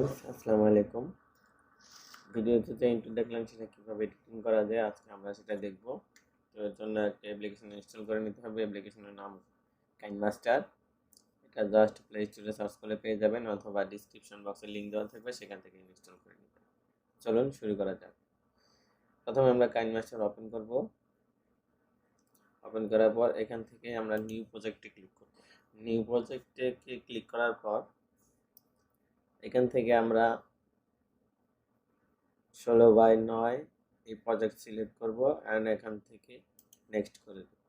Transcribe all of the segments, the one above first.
Friends अस्सलाम वालेकुम ভিডিওতে যে ইনপুট দেখলেন সেটা কিভাবে এডিটিং করা যায় আজকে আমরা সেটা দেখব। তো এর জন্য একটা অ্যাপ্লিকেশন ইনস্টল করে নিতে হবে। অ্যাপ্লিকেশনের নাম KineMaster। এটা জাস্ট প্লে স্টোরে সার্চ করে পেয়ে যাবেন অথবা ডেসক্রিপশন বক্সে লিংক দেওয়া থাকবে, সেখান থেকে ইনস্টল করে নেবেন। চলুন শুরু করা যাক। প্রথমে আমরা KineMaster ওপেন করব। ওপেন করার পর এখান থেকে আমরা নিউ প্রজেক্টে ক্লিক করব। নিউ প্রজেক্টে ক্লিক করার পর এখান থেকে আমরা 16/9 এই প্রজেক্ট সিলেক্ট করব এন্ড এখান থেকে নেক্সট করে দেব।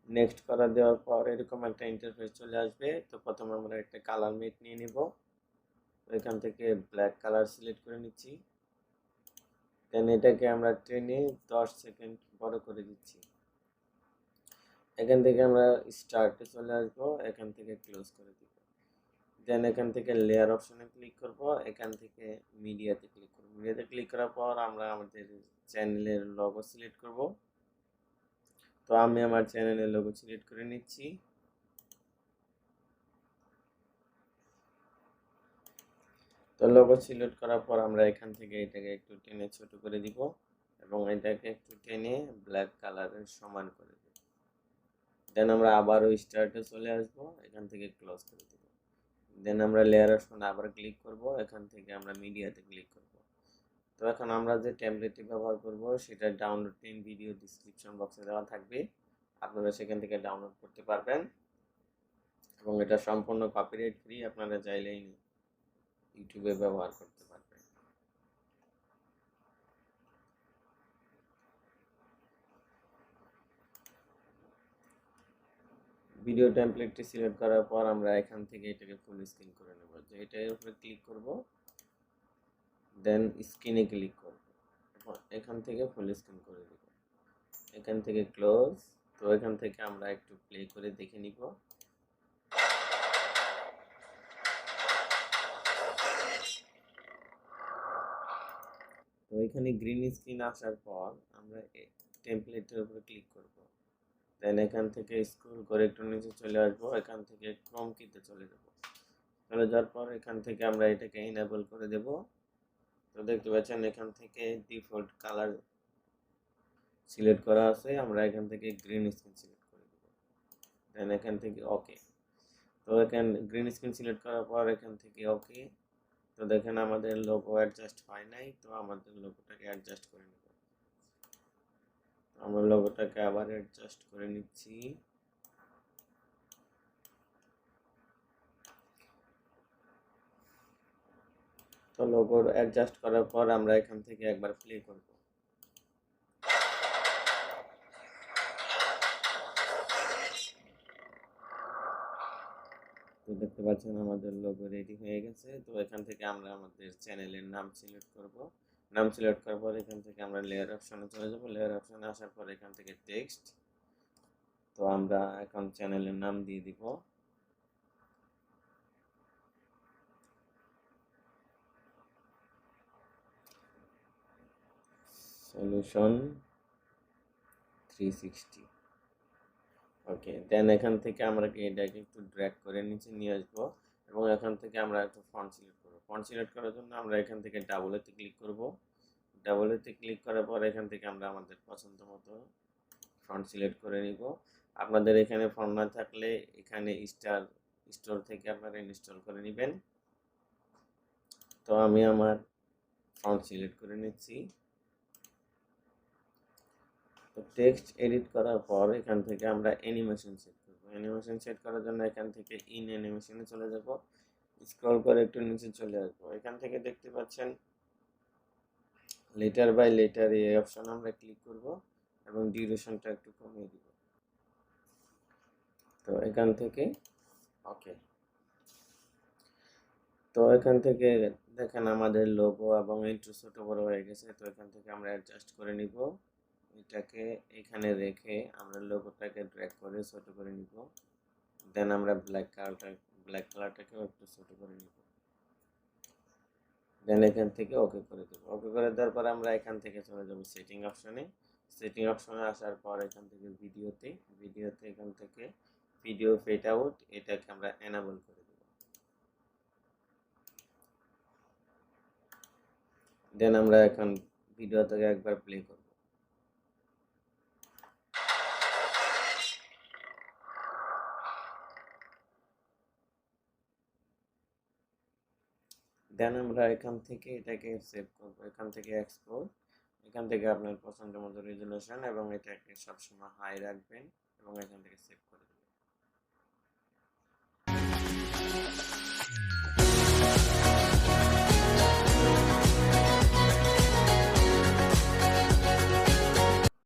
নেক্সট করা দেওয়ার পর এরকম একটা ইন্টারফেস চলে আসবে। তো প্রথমে আমরা একটা কালার মেট নিয়ে নিব। তো এখান থেকে ব্ল্যাক কালার সিলেক্ট করে নিচ্ছি। দেন এটাকে আমরা টেনে 10 সেকেন্ড বড় করে দিচ্ছি। এখান থেকে আমরা স্টার্টে চলে আসব, এখান থেকে ক্লোজ করে দিব। দেন এখান থেকে লেয়ার অপশনে ক্লিক করব, এখান থেকে মিডিয়াতে ক্লিক করব। মিডিয়াতে ক্লিক করার পর আমরা আমাদের চ্যানেলের লোগো সিলেক্ট করব। তো আমি আমার চ্যানেলের লোগো সিলেক্ট করে নিচ্ছি। তো লোগো সিলেক্ট করার পর আমরা এখান থেকে এটাকে একটু টেনে ছোট করে দিব এবং এটাকে একটু টেনে ব্ল্যাক কালারের সমান করে দেব। দেন আমরা আবারও স্টার্টে চলে আসব, এখান থেকে ক্লোজ করে দেব। দেন আমরা লেয়ার অপশনে আবার ক্লিক করব, এখান থেকে আমরা মিডিয়াতে ক্লিক করব। তো এখন আমরা যে টেমপ্লেটটি ব্যবহার করব সেটা ডাউনলোড লিংক ভিডিও ডেসক্রিপশন বক্সে দেওয়া থাকবে, আপনারা সেখান থেকে ডাউনলোড করতে পারবেন এবং এটা সম্পূর্ণ কপিরাইট ফ্রি, আপনারা চাইলেই ইউটিউবে ব্যবহার করতে পারবেন। ভিডিও টেমপ্লেটটি সিলেক্ট করার পর আমরা এখান থেকে এটাকে ফুল স্ক্রিন করে নেব। যে এটার উপরে ক্লিক করব, দেন স্ক্রিনে ক্লিক করব এবং এখান থেকে ফুল স্ক্রিন করে দেব। এখান থেকে ক্লোজ। তো এখান থেকে আমরা একটু প্লে করে দেখে নিব। তো এখানে গ্রিন স্ক্রিন আসার পর আমরা টেমপ্লেটের উপরে ক্লিক করব। দেন এখান থেকে স্ক্রল করে একটু নিচে চলে আসব, এখান থেকে ক্রোম কিতে চলে যাব। চলে যাওয়ার পর এখান থেকে আমরা এটাকে এনেবল করে দেব। তো দেখতে পাচ্ছেন এখান থেকে ডিফল্ট কালার সিলেক্ট করা আছে, আমরা এখান থেকে গ্রিন স্ক্রিন সিলেক্ট করে দেব। দেন এখান থেকে ওকে। তো এখানে গ্রিন স্ক্রিন সিলেক্ট করার পর এখান থেকে ওকে। তো দেখেন আমাদের লোগো অ্যাডজাস্ট হয় নাই, তো আমাদের লোগোটাকে অ্যাডজাস্ট করে নেব। আমরা লোগোটাকে আবার অ্যাডজাস্ট করে নিচ্ছি। তো লোগো অ্যাডজাস্ট করার পর আমরা এখান থেকে একবার প্লে করব। তো দেখতে পাচ্ছেন আমাদের লোগো রেডি হয়ে গেছে। তো এখান থেকে আমরা আমাদের চ্যানেলের নাম সিলেক্ট করব। নাম সিলেক্ট করার পর এখান থেকে আমরা লেয়ার অপশনে চলে যাব। লেয়ার অপশনে আসার পর এখান থেকে টেক্সট। তো আমরা এখন চ্যানেলের নাম দিয়ে দিব। Solution360। ওকে, দেন এখান থেকে আমরা এটাকে একটু ড্র্যাগ করে নিচে নিয়ে আসব এবং এখান থেকে আমরা একটা ফন্ট সিলেক্ট করব। ফন্ট সিলেক্ট করার জন্য আমরা এখান থেকে ডাবলেতে ক্লিক করব। ডাবলেতে ক্লিক করার পর এখান থেকে আমরা আমাদের পছন্দ মতো ফন্ট সিলেক্ট করে নিব। আপনাদের এখানে ফন্ট না থাকলে এখানে স্টোর থেকে আপনারা ইনস্টল করে নেবেন। তো আমি আমার ফন্ট সিলেক্ট করে নিচ্ছি। তো টেক্সট এডিট করার পর এখান থেকে আমরা অ্যানিমেশন সেট করব। অ্যানিমেশন সেট করার জন্য এখান থেকে ইন অ্যানিমেশনে চলে যাব, স্ক্রল করে একটু নিচে চলে আসব। এখান থেকে দেখতে পাচ্ছেন লেটার বাই লেটার এই অপশন আমরা ক্লিক করব এবং ডিউরেশনটা একটু কমিয়ে দিব। তো এখান থেকে ওকে। তো এখান থেকে দেখেন আমাদের লোগো এবং ইন্ট্রো ছোট বড় হয়ে গেছে। তো এখান থেকে আমরা অ্যাডজাস্ট করে নিব। এটাকে এখানে রেখে আমরা লোগোটাকে ড্র্যাগ করে ছোট করে নিব। দেন আমরা ব্ল্যাক কালারটাকেও একটু ছোট করে নিব। দেন এখান থেকে ওকে করে দেব। ওকে করে দেওয়ার পর আমরা এখান থেকে চলে যাব সেটিং অপশনে। সেটিং অপশনে আসার পর এখান থেকে ভিডিওতে এখান থেকে ভিডিও ফেড আউট এটাকে আমরা এনেবল করে দেব। দেন আমরা এখন ভিডিওটাকে একবার প্লে করব। দেন আমরা এখান থেকে এটাকে সেভ করব, এখান থেকে এক্সপোর্ট, এখান থেকে আপনার পছন্দের মতো রেজুলেশন এবং এটাকে সবসময় হাই রাখবেন এবং এখান থেকে সেভ করে